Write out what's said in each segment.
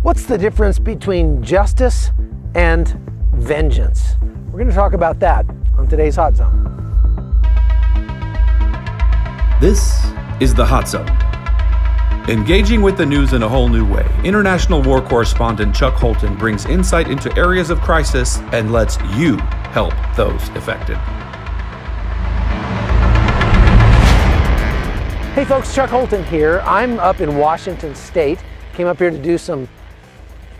What's the difference between justice and vengeance? We're going to talk about that on today's Hot Zone. This is the Hot Zone. Engaging with the news in a whole new way, international war correspondent Chuck Holton brings insight into areas of crisis and lets you help those affected. Hey folks, Chuck Holton here. I'm up in Washington State. Came up here to do some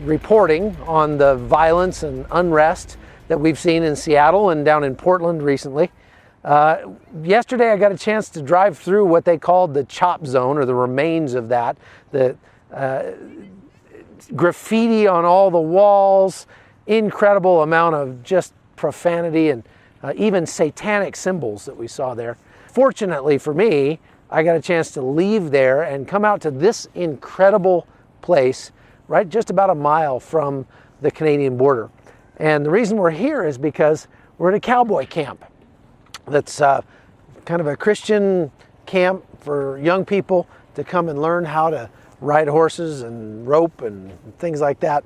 reporting on the violence and unrest that we've seen in Seattle and down in Portland recently. Yesterday I got a chance to drive through what they called the chop zone, or the remains of that. The graffiti on all the walls, incredible amount of just profanity and even satanic symbols that we saw there. Fortunately for me, I got a chance to leave there and come out to this incredible place right just about a mile from the Canadian border. And the reason we're here is because we're at a cowboy camp that's kind of a Christian camp for young people to come and learn how to ride horses and rope and things like that.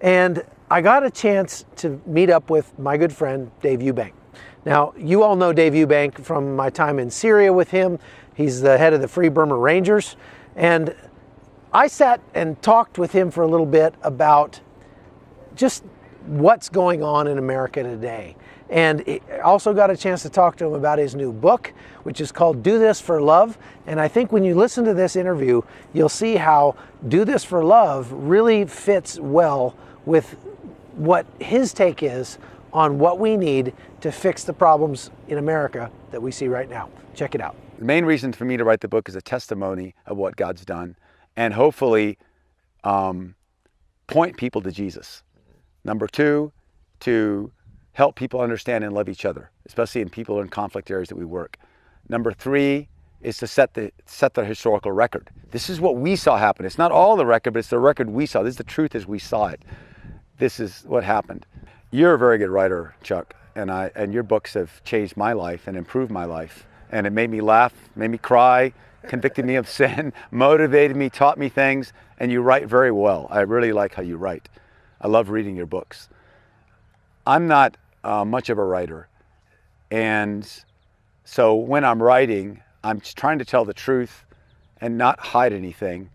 And I got a chance to meet up with my good friend Dave Eubank. Now, you all know Dave Eubank from my time in Syria with him. He's the head of the Free Burma Rangers. And I sat and talked with him for a little bit about just what's going on in America today. And I also got a chance to talk to him about his new book, which is called Do This for Love. And I think when you listen to this interview, you'll see how Do This for Love really fits well with what his take is on what we need to fix the problems in America that we see right now. Check it out. The main reason for me to write the book is a testimony of what God's done, and hopefully point people to Jesus. Number two, to help people understand and love each other, especially in people in conflict areas that we work. Number three is to set the historical record. This is what we saw happen. It's not all the record, but it's the record we saw. This is the truth as we saw it. This is what happened. You're a very good writer, Chuck, and your books have changed my life and improved my life. And it made me laugh, made me cry, convicted me of sin, motivated me, taught me things, and you write very well. I really like how you write. I love reading your books. I'm not much of a writer, and so when I'm writing, I'm just trying to tell the truth and not hide anything,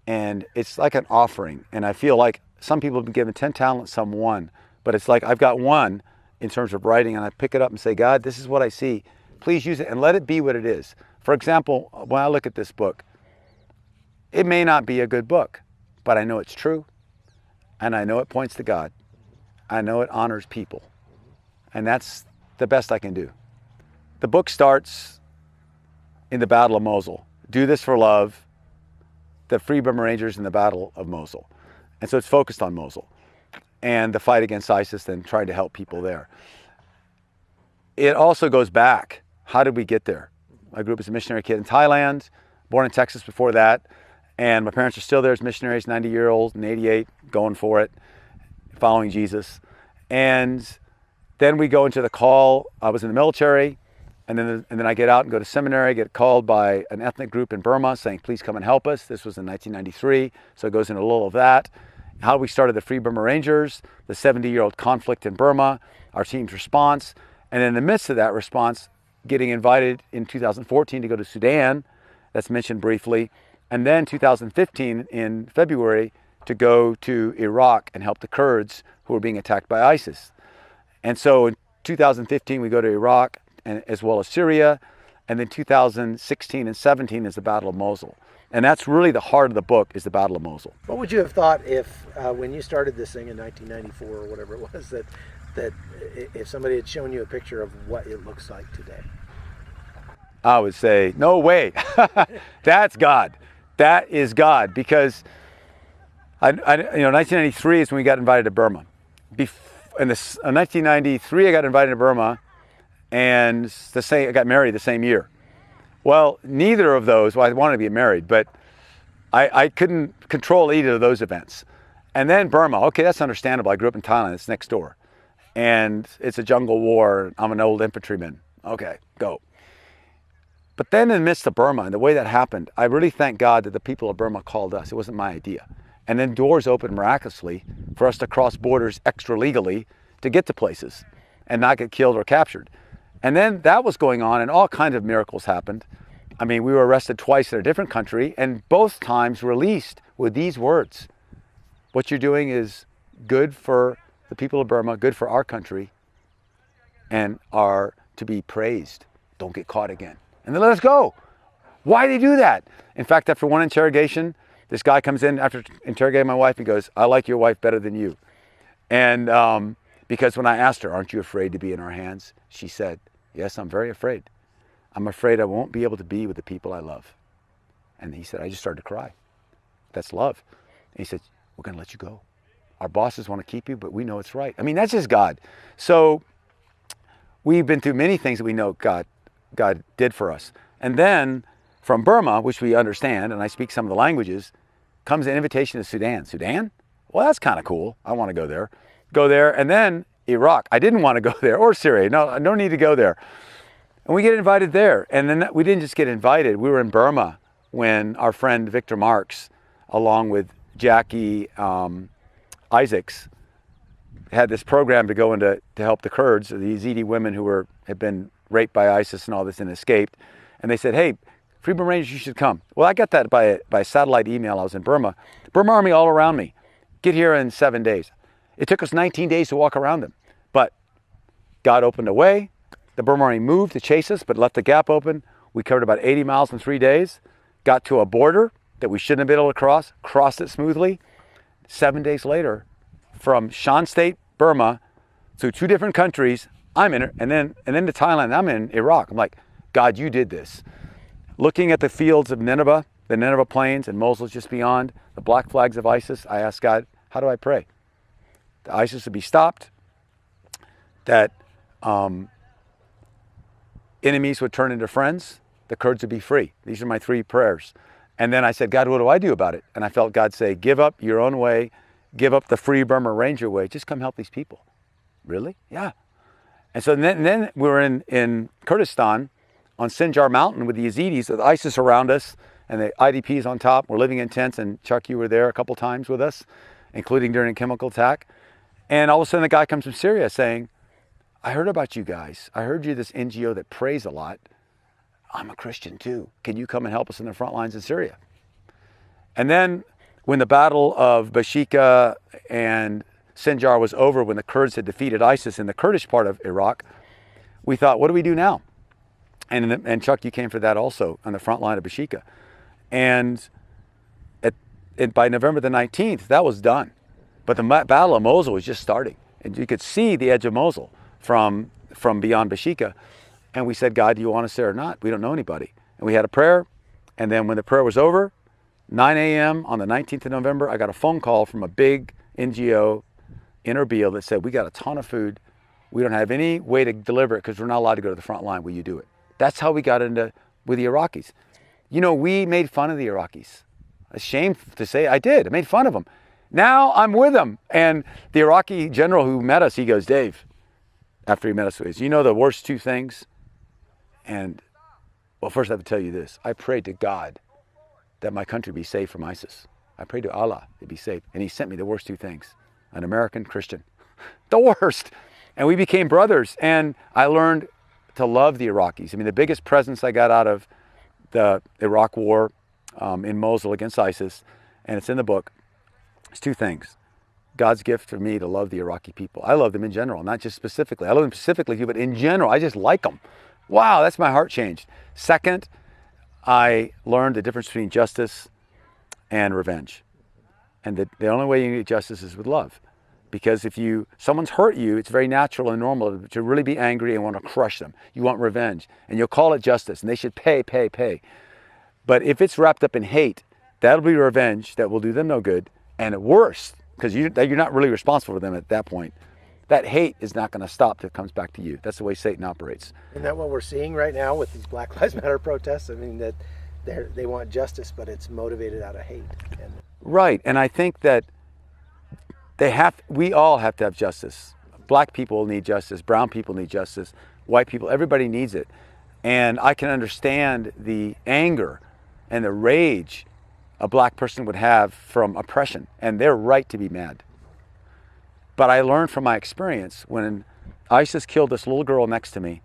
and it's like an offering, and I feel like some people have been given 10 talents, some 1, but it's like I've got 1 in terms of writing, and I pick it up and say, God, this is what I see. Please use it and let it be what it is. For example, when I look at this book, it may not be a good book, but I know it's true, and I know it points to God. I know it honors people, and that's the best I can do. The book starts in the Battle of Mosul. Do This for Love, the Free Burma Rangers in the Battle of Mosul. And so it's focused on Mosul and the fight against ISIS and trying to help people there. It also goes back. How did we get there? I grew up as a missionary kid in Thailand, born in Texas before that, and my parents are still there as missionaries, 90-year-olds and 88, going for it, following Jesus. And then we go into the call. I was in the military, and then I get out and go to seminary, get called by an ethnic group in Burma saying, please come and help us. This was in 1993, so it goes into a little of that. How we started the Free Burma Rangers, the 70-year-old conflict in Burma, our team's response, and in the midst of that response, getting invited in 2014 to go to Sudan, that's mentioned briefly, and then 2015 in February to go to Iraq and help the Kurds who were being attacked by ISIS. And so in 2015 we go to Iraq and as well as Syria, and then 2016 and 17 is the Battle of Mosul. And that's really the heart of the book, is the Battle of Mosul. What would you have thought if, when you started this thing in 1994 or whatever it was, that if somebody had shown you a picture of what it looks like today? I would say, no way. That's God. That is God. Because 1993 is when we got invited to Burma. In 1993, I got invited to Burma, and I got married the same year. Well, neither of those, well, I wanted to be married, but I couldn't control either of those events. And then Burma, okay, that's understandable. I grew up in Thailand, it's next door. And it's a jungle war, I'm an old infantryman. Okay, go. But then in the midst of Burma and the way that happened, I really thank God that the people of Burma called us. It wasn't my idea. And then doors opened miraculously for us to cross borders extra legally to get to places and not get killed or captured. And then that was going on and all kinds of miracles happened. I mean, we were arrested twice in a different country and both times released with these words: what you're doing is good for the people of Burma, good for our country, and are to be praised. Don't get caught again. And they let us go. Why did they do that? In fact, after one interrogation, this guy comes in after interrogating my wife. He goes, I like your wife better than you. And because when I asked her, aren't you afraid to be in our hands? She said, yes, I'm very afraid. I'm afraid I won't be able to be with the people I love. And he said, I just started to cry. That's love. And he said, we're going to let you go. Our bosses want to keep you, but we know it's right. I mean, that's just God. So we've been through many things that we know God did for us. And then from Burma, which we understand, and I speak some of the languages, comes an invitation to Sudan. Sudan? Well, that's kind of cool. I want to go there. Go there. And then Iraq. I didn't want to go there. Or Syria. No, I don't need to go there. And we get invited there. And then we didn't just get invited. We were in Burma when our friend Victor Marks, along with Jackie Isaacs, had this program to go into to help the Kurds, the Yazidi women who had been raped by ISIS and all this and escaped. And they said, hey, Free Burma Rangers, you should come. Well, I got that by satellite email. I was in Burma. Burma Army all around me. Get here in 7 days. It took us 19 days to walk around them. But God opened a way. The Burma Army moved to chase us, but left the gap open. We covered about 80 miles in 3 days. Got to a border that we shouldn't have been able to cross. Crossed it smoothly. 7 days later, from Shan State, Burma, through 2 different countries, I'm in it, and then to Thailand. I'm in Iraq. I'm like, God, you did this. Looking at the fields of Nineveh, the Nineveh plains, and Mosul just beyond, the black flags of ISIS, I asked God, how do I pray? That ISIS would be stopped, that enemies would turn into friends, the Kurds would be free. These are my 3 prayers. And then I said, God, what do I do about it? And I felt God say, give up your own way, give up the Free Burma Ranger way, just come help these people. Really? Yeah. And so then we were in Kurdistan on Sinjar Mountain with the Yazidis, with ISIS around us, and the IDPs on top. We're living in tents, and Chuck, you were there a couple times with us, including during a chemical attack. And all of a sudden, the guy comes from Syria saying, I heard about you guys. I heard you're this NGO that prays a lot. I'm a Christian too. Can you come and help us in the front lines in Syria? And then when the Battle of Bashika and Sinjar was over, when the Kurds had defeated ISIS in the Kurdish part of Iraq, we thought, what do we do now? And Chuck, you came for that also on the front line of Bashika. And by November the 19th, that was done. But the Battle of Mosul was just starting. And you could see the edge of Mosul from beyond Bashika. And we said, God, do you want us there or not? We don't know anybody. And we had a prayer. And then when the prayer was over, 9 a.m. on the 19th of November, I got a phone call from a big NGO in Erbil that said, we got a ton of food. We don't have any way to deliver it because we're not allowed to go to the front line. Will you do it? That's how we got into with the Iraqis. You know, we made fun of the Iraqis. Ashamed to say I did. I made fun of them. Now I'm with them. And the Iraqi general who met us, he goes, Dave, after he met us, he goes, you know the worst 2 things? And, well, first I have to tell you this. I prayed to God that my country be safe from ISIS. I prayed to Allah to be safe. And he sent me the worst 2 things. An American Christian. The worst. And we became brothers. And I learned to love the Iraqis. I mean, the biggest presence I got out of the Iraq war in Mosul against ISIS, and it's in the book, is 2 things. God's gift for me to love the Iraqi people. I love them in general, not just specifically. I love them specifically, but in general, I just like them. Wow, that's my heart changed. Second, I learned the difference between justice and revenge. And the only way you get justice is with love. Because if someone's hurt you, it's very natural and normal to really be angry and want to crush them. You want revenge. And you'll call it justice, and they should pay. But if it's wrapped up in hate, that'll be revenge that will do them no good. And at worst, because you're not really responsible for them at that point, that hate is not going to stop till it comes back to you. That's the way Satan operates. Isn't that what we're seeing right now with these Black Lives Matter protests? I mean, that they want justice, but it's motivated out of hate. Right, and I think that we all have to have justice. Black people need justice, brown people need justice, white people, everybody needs it. And I can understand the anger and the rage a black person would have from oppression, and they're right to be mad. But I learned from my experience when ISIS killed this little girl next to me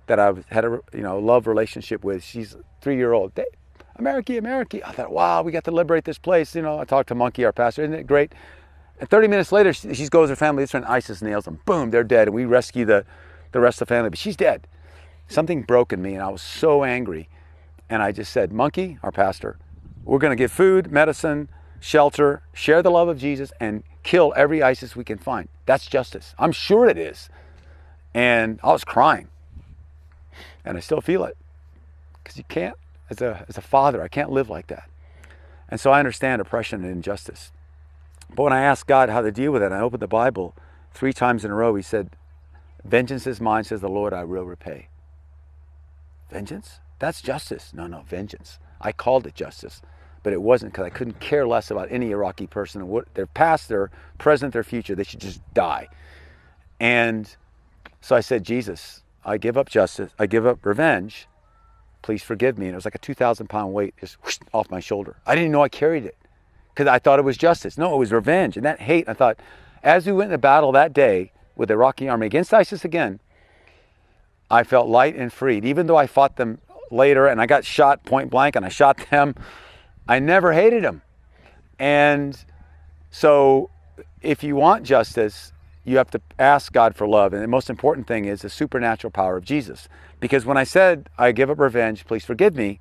that I had a love relationship with. She's 3-year-old. America, America. I thought, wow, we got to liberate this place. I talked to Monkey, our pastor. Isn't it great? And 30 minutes later, she goes to her family. This friend, ISIS nails them. Boom, they're dead. And we rescue the rest of the family. But she's dead. Something broke in me, and I was so angry. And I just said, Monkey, our pastor, we're going to give food, medicine, shelter, share the love of Jesus, and kill every ISIS we can find. That's justice. I'm sure it is. And I was crying. And I still feel it. Because you can't, as a father, I can't live like that. And so I understand oppression and injustice. But when I asked God how to deal with it, I opened the Bible 3 times in a row. He said, vengeance is mine, says the Lord, I will repay. Vengeance? That's justice. No, vengeance. I called it justice, but it wasn't, because I couldn't care less about any Iraqi person and what their past, their present, their future. They should just die. And so I said, Jesus, I give up justice. I give up revenge. Please forgive me. And it was like a 2,000-pound weight just whoosh, off my shoulder. I didn't know I carried it because I thought it was justice. No, it was revenge. And that hate, I thought, as we went into battle that day with the Iraqi army against ISIS again, I felt light and freed. Even though I fought them later and I got shot point blank and I shot them, I never hated them. And so if you want justice, you have to ask God for love. And the most important thing is the supernatural power of Jesus. Because when I said, I give up revenge, please forgive me,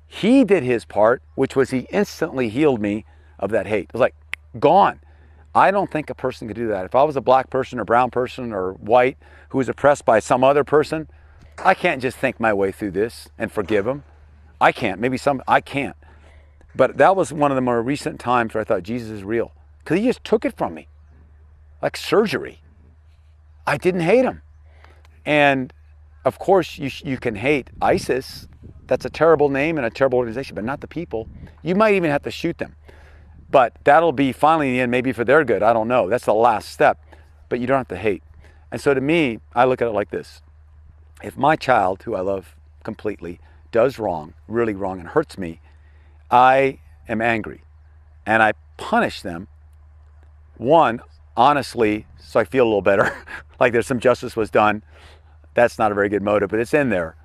he did his part, which was he instantly healed me of that hate. It was like, gone. I don't think a person could do that. If I was a black person or brown person or white who was oppressed by some other person, I can't just think my way through this and forgive them. I can't. I can't. But that was one of the more recent times where I thought Jesus is real. Because he just took it from me. Like surgery. I didn't hate him. And of course you can hate ISIS. That's a terrible name and a terrible organization, but not the people. You might even have to shoot them. But that'll be finally in the end, maybe for their good. I don't know. That's the last step. But you don't have to hate. And so to me, I look at it like this. If my child, who I love completely, does wrong, really wrong, and hurts me, I am angry. And I punish them. One, honestly, so I feel a little better, like there's some justice was done. That's not a very good motive, but it's in there.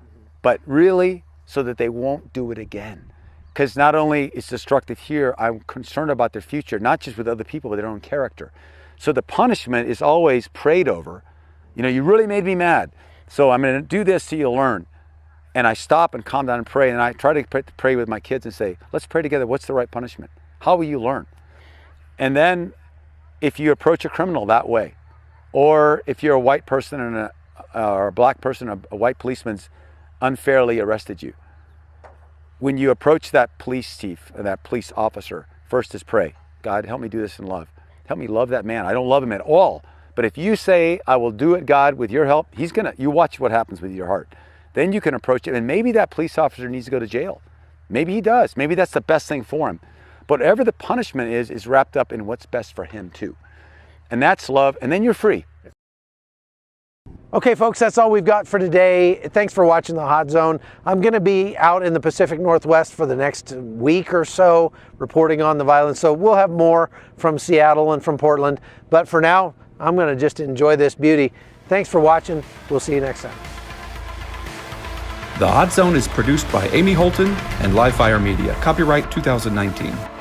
But really, so that they won't do it again. Because not only it's destructive here, I'm concerned about their future, not just with other people, but their own character. So the punishment is always prayed over. You really made me mad. So I'm going to do this so you'll learn. And I stop and calm down and pray. And I try to pray with my kids and say, let's pray together. What's the right punishment? How will you learn? And then if you approach a criminal that way, or if you're a white person and or a black person, a white policeman's unfairly arrested you, when you approach that police chief or that police officer, first is pray. God, help me do this in love. Help me love that man. I don't love him at all. But if you say, I will do it, God, with your help, you watch what happens with your heart. Then you can approach it. And maybe that police officer needs to go to jail. Maybe he does. Maybe that's the best thing for him. But whatever the punishment is wrapped up in what's best for him too. And that's love. And then you're free. Okay, folks, that's all we've got for today. Thanks for watching The Hot Zone. I'm going to be out in the Pacific Northwest for the next week or so, reporting on the violence. So we'll have more from Seattle and from Portland. But for now, I'm going to just enjoy this beauty. Thanks for watching. We'll see you next time. The Hot Zone is produced by Amy Holton and Livefire Media. Copyright 2019.